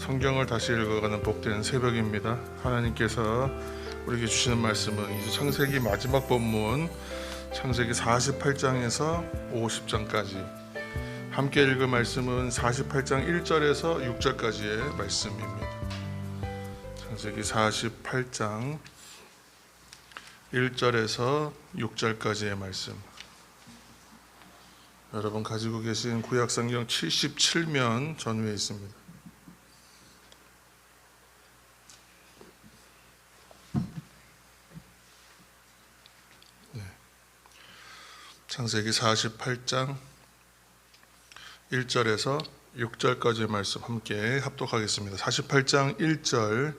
성경을 다시 읽어가는 복된 새벽입니다. 하나님께서 우리에게 주시는 말씀은 이제 창세기 마지막 본문 창세기 48장에서 50장까지 함께 읽을 말씀은 48장 1절에서 6절까지의 말씀입니다. 창세기 48장 1절에서 6절까지의 말씀. 여러분 가지고 계신 구약성경 77면 전후에 있습니다. 창세기 48장 1절에서 6절까지의 말씀 함께 합독하겠습니다. 48장 1절.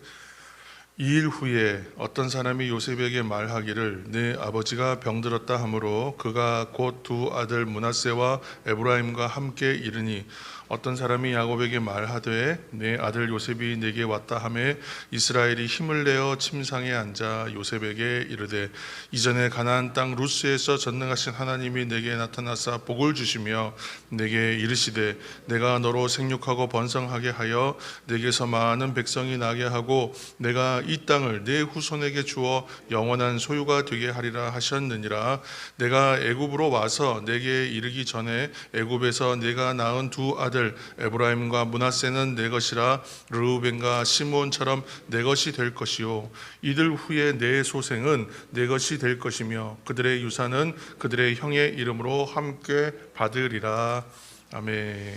2일 후에 어떤 사람이 요셉에게 말하기를 네 아버지가 병들었다 하므로 그가 곧 두 아들 므낫세와 에브라임과 함께 이르니 어떤 사람이 야곱에게 말하되 내 아들 요셉이 내게 왔다 하매 이스라엘이 힘을 내어 침상에 앉아 요셉에게 이르되 이전에 가나안 땅 루스에서 전능하신 하나님이 내게 나타나사 복을 주시며 내게 이르시되 내가 너로 생육하고 번성하게 하여 내게서 많은 백성이 나게 하고 내가 이 땅을 내 후손에게 주어 영원한 소유가 되게 하리라 하셨느니라. 내가 애굽으로 와서 내게 이르기 전에 애굽에서 내가 낳은 두 아들 에브라임과 므낫세는 내 것이라 르우벤과 시므온처럼 내 것이 될 것이요 이들 후에 내 소생은 내 것이 될 것이며 그들의 유산은 그들의 형의 이름으로 함께 받으리라. 아멘.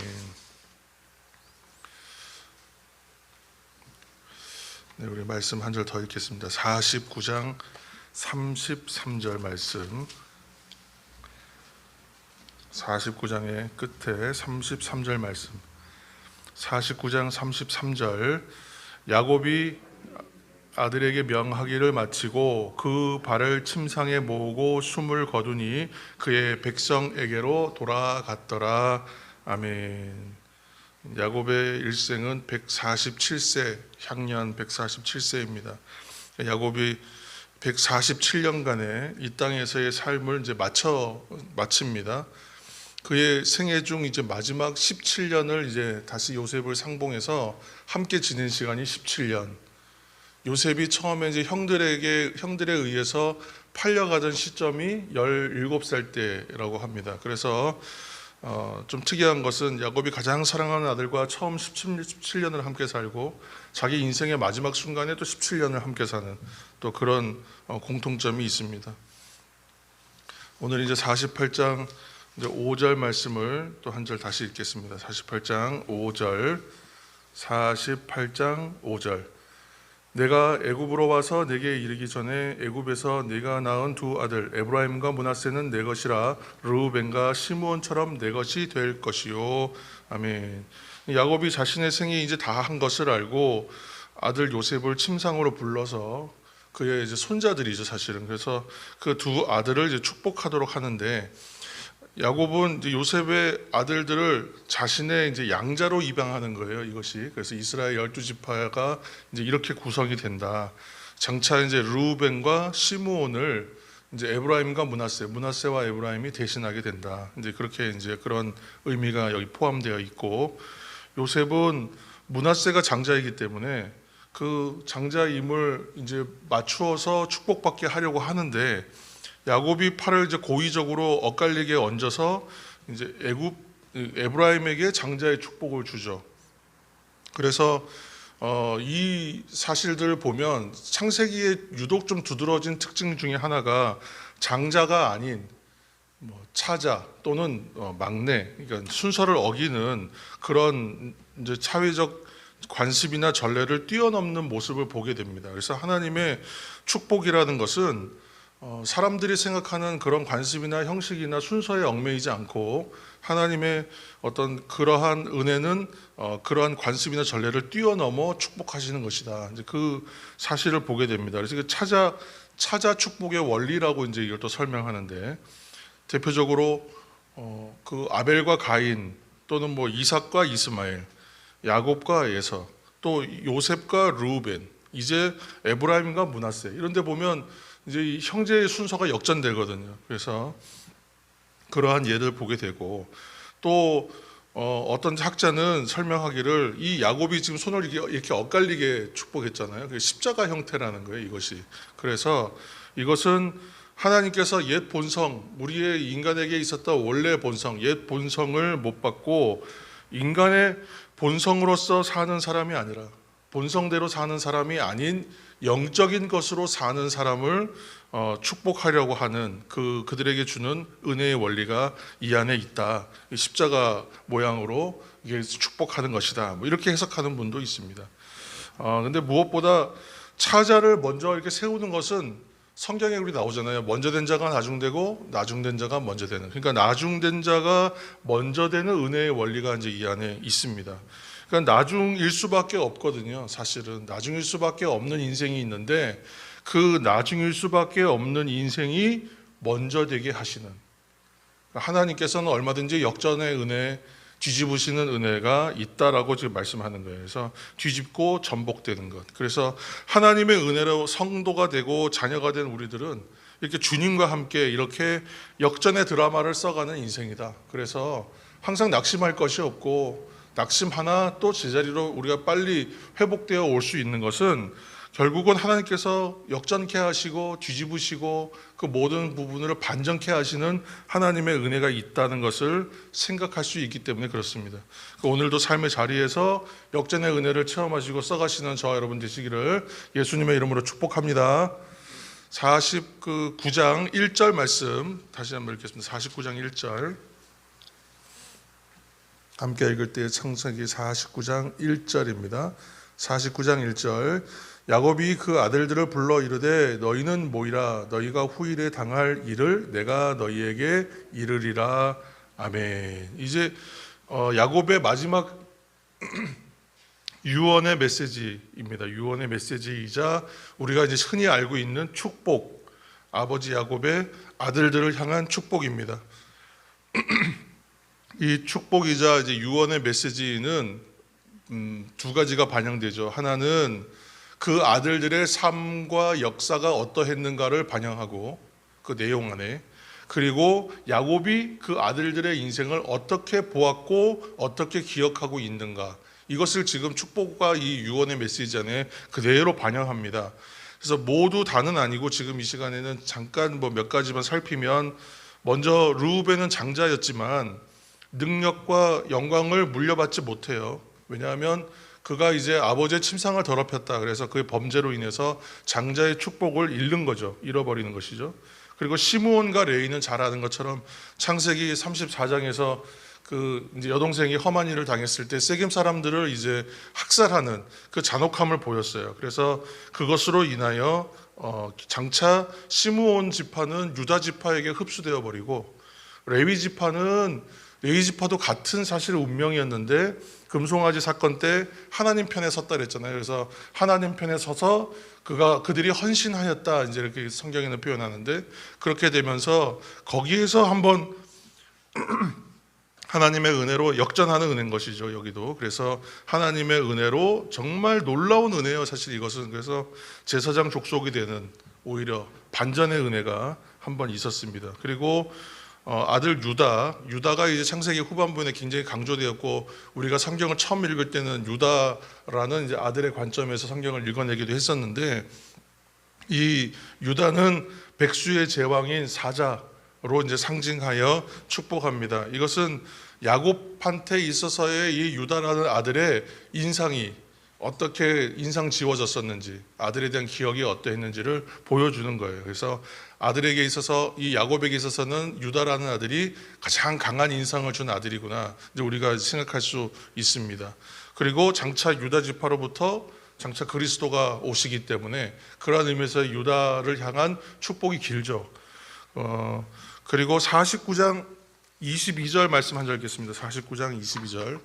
네, 우리 말씀 한 절 더 읽겠습니다. 49장 33절 말씀. 49장의 끝에 33절 말씀. 49장 33절. 야곱이 아들에게 명하기를 마치고 그 발을 침상에 모으고 숨을 거두니 그의 백성에게로 돌아갔더라. 아멘. 야곱의 일생은 147세, 향년 147세입니다. 야곱이 147년간의 이 땅에서의 삶을 이제 마칩니다. 그의 생애 중 이제 마지막 17년을 이제 다시 요셉을 상봉해서 함께 지낸 시간이 17년. 요셉이 처음에 이제 형들에 의해서 팔려가던 시점이 17살 때라고 합니다. 그래서 좀 특이한 것은 야곱이 가장 사랑하는 아들과 처음 17년을 함께 살고 자기 인생의 마지막 순간에 또 17년을 함께 사는 또 그런 공통점이 있습니다. 오늘 이제 48장 5절 말씀을 또 한 절 다시 읽겠습니다. 48장 5절. 48장 5절. 내가 애굽으로 와서 내게 이르기 전에 애굽에서 네가 낳은 두 아들 에브라임과 므낫세는 내 것이라 르우벤과 시므온처럼 내 것이 될 것이요. 아멘. 야곱이 자신의 생이 이제 다 한 것을 알고 아들 요셉을 침상으로 불러서 그의 이제 손자들이죠, 사실은. 그래서 그 두 아들을 이제 축복하도록 하는데 야곱은 이제 요셉의 아들들을 자신의 이제 양자로 입양하는 거예요, 이것이. 그래서 이스라엘 12지파가 이제 이렇게 구성이 된다. 장차 이제 르우벤과 시므온을 이제 에브라임과 므낫세와 에브라임이 대신하게 된다. 이제 그렇게 이제 그런 의미가 여기 포함되어 있고, 요셉은 므낫세가 장자이기 때문에 그 장자임을 이제 맞추어서 축복받게 하려고 하는데 야곱이 팔을 이제 고의적으로 엇갈리게 얹어서 이제 에브라임에게 장자의 축복을 주죠. 그래서 이 사실들을 보면 창세기에 유독 좀 두드러진 특징 중에 하나가 장자가 아닌 차자 또는 막내, 그러니까 순서를 어기는 그런 이제 사회적 관습이나 전례를 뛰어넘는 모습을 보게 됩니다. 그래서 하나님의 축복이라는 것은 사람들이 생각하는 그런 관습이나 형식이나 순서에 얽매이지 않고 하나님의 어떤 그러한 은혜는 그러한 관습이나 전례를 뛰어넘어 축복하시는 것이다. 이제 그 사실을 보게 됩니다. 그래서 그 차자 축복의 원리라고 이제 이걸 또 설명하는데 대표적으로 그 아벨과 가인 또는 이삭과 이스마엘, 야곱과 에서, 또 요셉과 르우벤, 이제 에브라임과 므낫세 이런 데 보면 이제 이 형제의 순서가 역전되거든요. 그래서 그러한 예를 보게 되고 또 어떤 학자는 설명하기를 이 야곱이 지금 손을 이렇게 엇갈리게 축복했잖아요. 그게 십자가 형태라는 거예요, 이것이. 그래서 이것은 하나님께서 옛 본성, 우리의 인간에게 있었던 원래 본성, 옛 본성을 못 받고 인간의 본성으로서 사는 사람이 아니라 본성대로 사는 사람이 아닌 영적인 것으로 사는 사람을 축복하려고 하는 그들에게 주는 은혜의 원리가 이 안에 있다. 십자가 모양으로 이게 축복하는 것이다. 뭐 이렇게 해석하는 분도 있습니다. 근데 무엇보다 차자를 먼저 이렇게 세우는 것은 성경에 우리 나오잖아요. 먼저 된 자가 나중되고 나중된 자가 먼저 되는. 그러니까 나중된 자가 먼저 되는 은혜의 원리가 이제 이 안에 있습니다. 그러니까 나중일 수밖에 없거든요. 사실은 나중일 수밖에 없는 인생이 있는데 그 나중일 수밖에 없는 인생이 먼저 되게 하시는, 하나님께서는 얼마든지 역전의 은혜, 뒤집으시는 은혜가 있다라고 지금 말씀하는 거예요. 그래서 뒤집고 전복되는 것. 그래서 하나님의 은혜로 성도가 되고 자녀가 된 우리들은 이렇게 주님과 함께 이렇게 역전의 드라마를 써가는 인생이다. 그래서 항상 낙심할 것이 없고, 낙심하나 또 제자리로 우리가 빨리 회복되어 올 수 있는 것은 결국은 하나님께서 역전케 하시고 뒤집으시고 그 모든 부분을 반전케 하시는 하나님의 은혜가 있다는 것을 생각할 수 있기 때문에 그렇습니다. 오늘도 삶의 자리에서 역전의 은혜를 체험하시고 써가시는 저와 여러분 되시기를 예수님의 이름으로 축복합니다. 49장 1절 말씀 다시 한번 읽겠습니다. 49장 1절 함께 읽을 때 창세기 49장 1절입니다. 49장 1절 야곱이 그 아들들을 불러 이르되 너희는 모이라 너희가 후일에 당할 일을 내가 너희에게 이르리라. 아멘. 이제 야곱의 마지막 유언의 메시지입니다. 유언의 메시지이자 우리가 이제 흔히 알고 있는 축복, 아버지 야곱의 아들들을 향한 축복입니다. 이 축복이자 이제 유언의 메시지는 두 가지가 반영되죠. 하나는 그 아들들의 삶과 역사가 어떠했는가를 반영하고 그 내용 안에, 그리고 야곱이 그 아들들의 인생을 어떻게 보았고 어떻게 기억하고 있는가, 이것을 지금 축복과 이 유언의 메시지 안에 그대로 반영합니다. 그래서 모두 다는 아니고 지금 이 시간에는 잠깐 몇 가지만 살피면, 먼저 르우벤은 장자였지만 능력과 영광을 물려받지 못해요. 왜냐하면 그가 이제 아버지의 침상을 더럽혔다. 그래서 그의 범죄로 인해서 장자의 축복을 잃는 거죠. 잃어버리는 것이죠. 그리고 시므온과 레위는 잘 아는 것처럼 창세기 34장에서 그 이제 여동생이 험한 일을 당했을 때 세겜 사람들을 이제 학살하는 그 잔혹함을 보였어요. 그래서 그것으로 인하여 장차 시므온 지파는 유다 지파에게 흡수되어 버리고, 레위 지파는 레위 지파도 같은 사실 운명이었는데 금송아지 사건 때 하나님 편에 섰다 그랬잖아요. 그래서 하나님 편에 서서 그들이 헌신하였다, 이제 이렇게 성경에는 표현하는데, 그렇게 되면서 거기에서 한번 하나님의 은혜로 역전하는 은혜인 것이죠. 여기도. 그래서 하나님의 은혜로 정말 놀라운 은혜예요. 사실 이것은. 그래서 제사장 족속이 되는 오히려 반전의 은혜가 한번 있었습니다. 그리고 아들 유다가 이제 창세기 후반부에 굉장히 강조되었고, 우리가 성경을 처음 읽을 때는 유다라는 이제 아들의 관점에서 성경을 읽어내기도 했었는데, 이 유다는 백수의 제왕인 사자로 이제 상징하여 축복합니다. 이것은 야곱한테 있어서의 이 유다라는 아들의 인상이 어떻게 인상 지워졌었는지, 아들에 대한 기억이 어떠했는지를 보여주는 거예요. 그래서 아들에게 있어서, 이 야곱에게 있어서는 유다라는 아들이 가장 강한 인상을 준 아들이구나, 이제 우리가 생각할 수 있습니다. 그리고 장차 유다 지파로부터 장차 그리스도가 오시기 때문에 그러한 의미에서 유다를 향한 축복이 길죠. 그리고 49장 22절 말씀 한 절 읽겠습니다. 49장 22절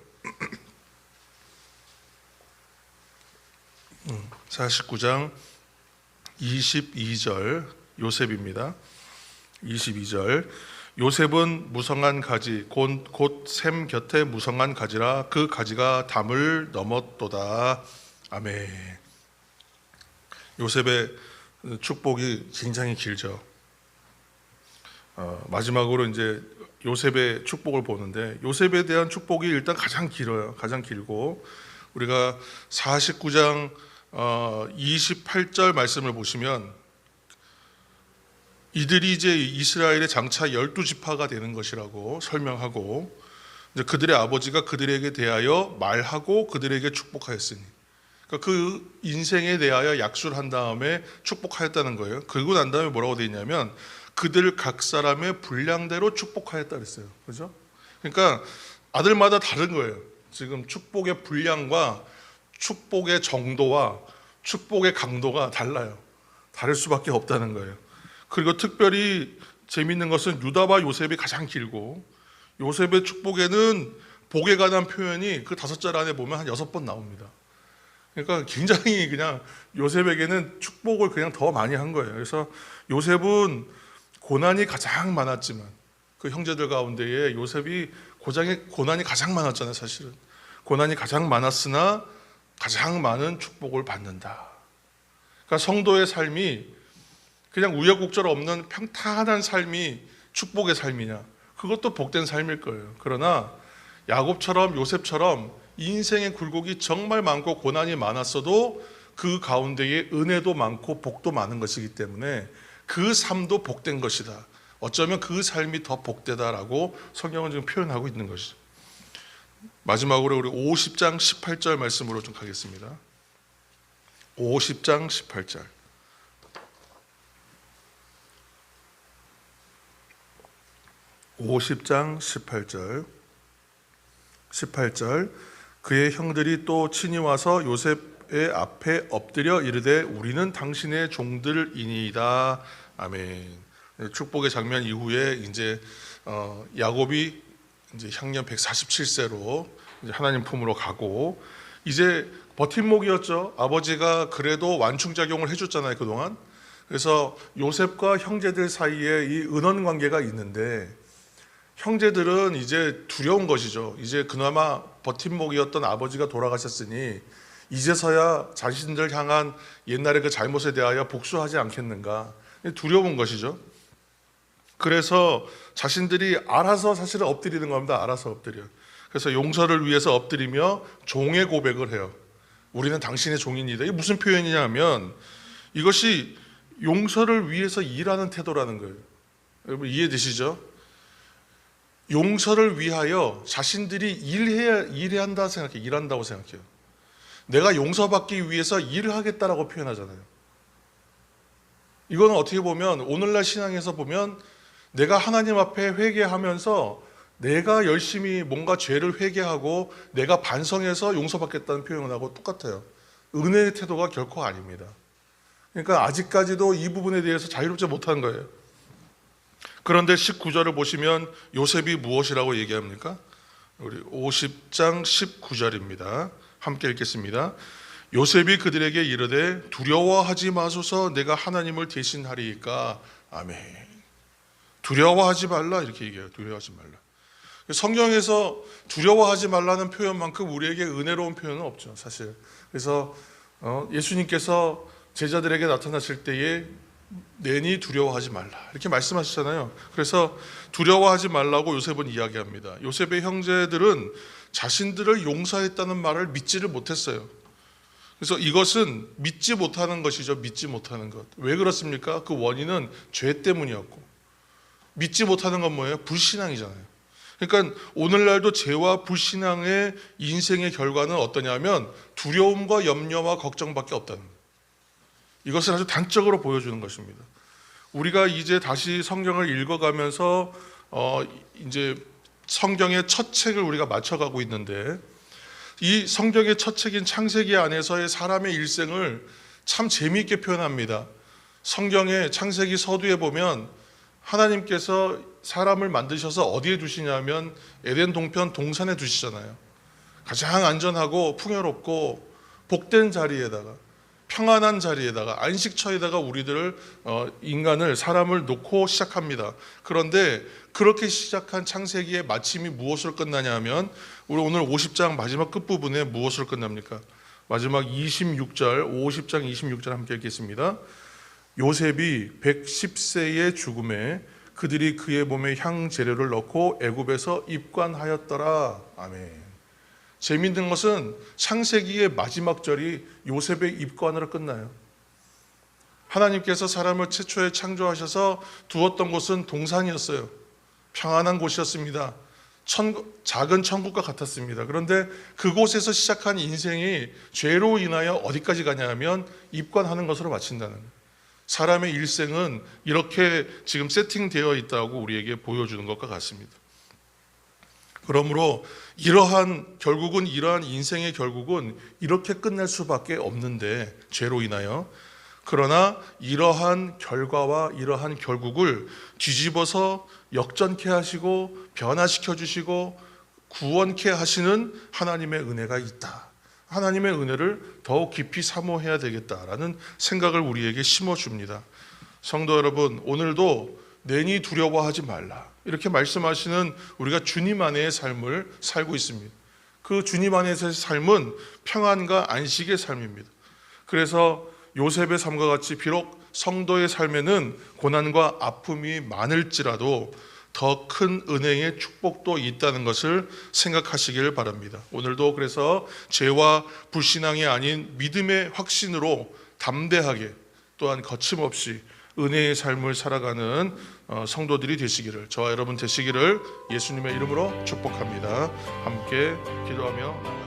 49장 22절 요셉입니다. 22절 요셉은 무성한 가지 곧 샘 곁에 무성한 가지라 그 가지가 담을 넘었도다. 아멘. 요셉의 축복이 굉장히 길죠. 마지막으로 이제 요셉의 축복을 보는데 요셉에 대한 축복이 일단 가장 길어요. 가장 길고 우리가 49장 28절 말씀을 보시면 이들이 이제 이스라엘의 장차 12지파가 되는 것이라고 설명하고 이제 그들의 아버지가 그들에게 대하여 말하고 그들에게 축복하였으니 그러니까 그 인생에 대하여 약수를 한 다음에 축복하였다는 거예요. 그리고 난 다음에 뭐라고 되어 있냐면 그들 각 사람의 분량대로 축복하였다 그랬어요. 그죠? 그러니까 아들마다 다른 거예요. 지금 축복의 분량과 축복의 정도와 축복의 강도가 달라요. 다를 수밖에 없다는 거예요. 그리고 특별히 재미있는 것은 유다와 요셉이 가장 길고 요셉의 축복에는 복에 관한 표현이 그 5절 안에 보면 한 6번 나옵니다. 그러니까 굉장히 그냥 요셉에게는 축복을 그냥 더 많이 한 거예요. 그래서 요셉은 고난이 가장 많았지만 그 형제들 가운데에 요셉이 고난이 가장 많았잖아요. 사실은 고난이 가장 많았으나 가장 많은 축복을 받는다. 그러니까 성도의 삶이 그냥 우여곡절 없는 평탄한 삶이 축복의 삶이냐? 그것도 복된 삶일 거예요. 그러나 야곱처럼 요셉처럼 인생의 굴곡이 정말 많고 고난이 많았어도 그 가운데에 은혜도 많고 복도 많은 것이기 때문에 그 삶도 복된 것이다. 어쩌면 그 삶이 더 복되다라고 성경은 지금 표현하고 있는 것이죠. 마지막으로 우리 50장 18절 말씀으로 좀 가겠습니다. 50장 18절. 50장 18절 그의 형들이 또 친히 와서 요셉의 앞에 엎드려 이르되 우리는 당신의 종들이니이다. 아멘. 축복의 장면 이후에 이제 야곱이 이제 향년 147세로 이제 하나님 품으로 가고 이제 버팀목이었죠. 아버지가 그래도 완충작용을 해줬잖아요 그동안. 그래서 요셉과 형제들 사이에 이 은원 관계가 있는데 형제들은 이제 두려운 것이죠. 이제 그나마 버팀목이었던 아버지가 돌아가셨으니 이제서야 자신들 향한 옛날의 그 잘못에 대하여 복수하지 않겠는가 두려운 것이죠. 그래서 자신들이 알아서 사실은 엎드리는 겁니다. 알아서 엎드려요. 그래서 용서를 위해서 엎드리며 종의 고백을 해요. 우리는 당신의 종입니다. 이게 무슨 표현이냐면 이것이 용서를 위해서 일하는 태도라는 거예요. 여러분 이해되시죠? 용서를 위하여 자신들이 일해야 한다 생각해요. 일한다고 생각해요. 내가 용서받기 위해서 일을 하겠다라고 표현하잖아요. 이거는 어떻게 보면 오늘날 신앙에서 보면 내가 하나님 앞에 회개하면서 내가 열심히 뭔가 죄를 회개하고 내가 반성해서 용서받겠다는 표현하고 똑같아요. 은혜의 태도가 결코 아닙니다. 그러니까 아직까지도 이 부분에 대해서 자유롭지 못한 거예요. 그런데 19절을 보시면 요셉이 무엇이라고 얘기합니까? 우리 50장 19절입니다. 함께 읽겠습니다. 요셉이 그들에게 이르되 두려워하지 마소서 내가 하나님을 대신하리이까. 아멘. 두려워하지 말라 이렇게 얘기해요. 두려워하지 말라. 성경에서 두려워하지 말라는 표현만큼 우리에게 은혜로운 표현은 없죠 사실. 그래서 예수님께서 제자들에게 나타나실 때에 내니 두려워하지 말라 이렇게 말씀하시잖아요. 그래서 두려워하지 말라고 요셉은 이야기합니다. 요셉의 형제들은 자신들을 용서했다는 말을 믿지를 못했어요. 그래서 이것은 믿지 못하는 것이죠. 믿지 못하는 것. 왜 그렇습니까? 그 원인은 죄 때문이었고 믿지 못하는 건 뭐예요? 불신앙이잖아요. 그러니까 오늘날도 죄와 불신앙의 인생의 결과는 어떠냐면 두려움과 염려와 걱정밖에 없다는 거예요. 이것을 아주 단적으로 보여주는 것입니다. 우리가 이제 다시 성경을 읽어가면서 이제 성경의 첫 책을 우리가 맞춰가고 있는데 이 성경의 첫 책인 창세기 안에서의 사람의 일생을 참 재미있게 표현합니다. 성경의 창세기 서두에 보면 하나님께서 사람을 만드셔서 어디에 두시냐면 에덴 동편 동산에 두시잖아요. 가장 안전하고 풍요롭고 복된 자리에다가 평안한 자리에다가 안식처에다가 우리들을 인간을 사람을 놓고 시작합니다. 그런데 그렇게 시작한 창세기의 마침이 무엇으로 끝나냐면 우리 오늘 50장 마지막 끝부분에 무엇으로 끝납니까? 마지막 26절 50장 26절 함께 읽겠습니다. 요셉이 110세의 죽음에 그들이 그의 몸에 향 재료를 넣고 애굽에서 입관하였더라. 아멘. 재미있는 것은 창세기의 마지막 절이 요셉의 입관으로 끝나요. 하나님께서 사람을 최초에 창조하셔서 두었던 곳은 동산이었어요. 평안한 곳이었습니다. 작은 천국과 같았습니다. 그런데 그곳에서 시작한 인생이 죄로 인하여 어디까지 가냐 하면 입관하는 것으로 마친다는 거예요. 사람의 일생은 이렇게 지금 세팅되어 있다고 우리에게 보여주는 것과 같습니다. 그러므로 결국은 이러한 인생의 결국은 이렇게 끝날 수밖에 없는데, 죄로 인하여. 그러나 이러한 결과와 이러한 결국을 뒤집어서 역전케 하시고 변화시켜 주시고 구원케 하시는 하나님의 은혜가 있다. 하나님의 은혜를 더욱 깊이 사모해야 되겠다라는 생각을 우리에게 심어줍니다. 성도 여러분, 오늘도 내니 두려워하지 말라, 이렇게 말씀하시는 우리가 주님 안에의 삶을 살고 있습니다. 그 주님 안에서의 삶은 평안과 안식의 삶입니다. 그래서 요셉의 삶과 같이 비록 성도의 삶에는 고난과 아픔이 많을지라도 더 큰 은혜의 축복도 있다는 것을 생각하시길 바랍니다. 오늘도 그래서 죄와 불신앙이 아닌 믿음의 확신으로 담대하게, 또한 거침없이 은혜의 삶을 살아가는 성도들이 되시기를, 저와 여러분 되시기를 예수님의 이름으로 축복합니다. 함께 기도하며